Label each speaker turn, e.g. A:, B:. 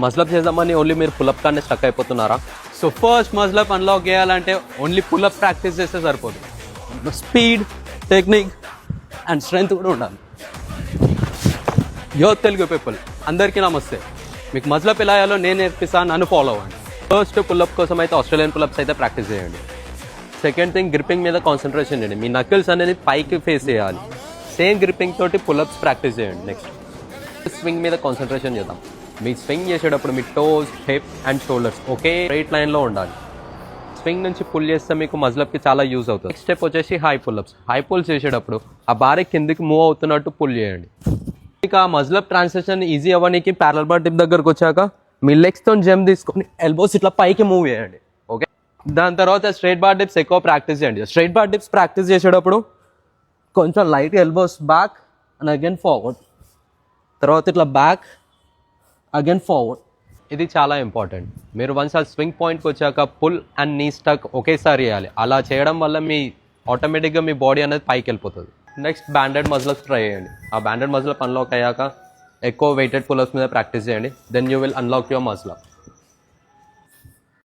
A: మజిలప్ చేద్దామని ఓన్లీ మీరు పుల్అప్ కానీ స్టక్ అయిపోతున్నారా? సో ఫస్ట్ మజిలప్ అన్లాక్ చేయాలంటే ఓన్లీ పుల్అప్ ప్రాక్టీస్ చేస్తే సరిపోదు. స్పీడ్, టెక్నిక్ అండ్ స్ట్రెంగ్త్ కూడా ఉండాలి. యో తెలుగు పీపుల్ అందరికీ నమస్తే. మీకు మజిలప్ ఎలా అయ్యాలో నేను నేర్పిస్తాను, నన్ను ఫాలో అవ్వండి. ఫస్ట్ పుల్అప్ కోసం అయితే ఆస్ట్రేలియన్ పుల్అప్స్ అయితే ప్రాక్టీస్ చేయండి. సెకండ్ థింగ్, గ్రిప్పింగ్ మీద కాన్సన్ట్రేషన్ చేయండి. మీ నకిల్స్ అనేది పైకి ఫేస్ చేయాలి. సేమ్ గ్రిప్పింగ్ తోటి పుల్అప్స్ ప్రాక్టీస్ చేయండి. నెక్స్ట్ స్వింగ్ మీద కాన్సన్ట్రేషన్ చేద్దాం. మీ స్వింగ్ చేసేటప్పుడు మీ టోస్, హిప్ అండ్ షోల్డర్స్ ఒకే రైట్ లైన్లో ఉండాలి. స్వింగ్ నుంచి పుల్ చేస్తే మీకు మజిలప్కి చాలా యూజ్ అవుతుంది. నెక్స్ట్ స్టెప్ వచ్చేసి హై పుల్అప్స్. హై పుల్స్ చేసేటప్పుడు ఆ బార్ కిందికి మూవ్ అవుతున్నట్టు పుల్ చేయండి. ఇక ఆ మజిలప్ ట్రాన్సాక్షన్ ఈజీ అవ్వడానికి ప్యారల్ బార్ టిప్ దగ్గరకు వచ్చాక మీ లెగ్స్తో జంప్ తీసుకొని ఎల్బోస్ ఇట్లా పైకి మూవ్ చేయండి. ఓకే, దాని తర్వాత స్ట్రైట్ బార్ డిప్స్ ఎక్కువ ప్రాక్టీస్ చేయండి. స్ట్రైట్ బార్ డిప్స్ ప్రాక్టీస్ చేసేటప్పుడు కొంచెం light elbows back and again forward, తర్వాత ఇట్లా బ్యాక్ అగైన్ ఫార్వర్డ్. ఇది చాలా ఇంపార్టెంట్. మీరు వన్స్ ఆ స్వింగ్ పాయింట్కి వచ్చాక పుల్ అండ్ నీ స్టక్ ఒకేసారి చేయాలి. అలా చేయడం వల్ల మీ ఆటోమేటిక్గా మీ బాడీ అనేది పైకి వెళ్ళిపోతుంది. నెక్స్ట్ బ్యాండెడ్ మజిల్స్ ట్రై చేయండి. ఆ బ్యాండెడ్ మజిల్ అన్లాక్ అయ్యాక ఎక్కువ వెయిటెడ్ పుల్అప్స్ మీద ప్రాక్టీస్ చేయండి. Then you will unlock your muscle.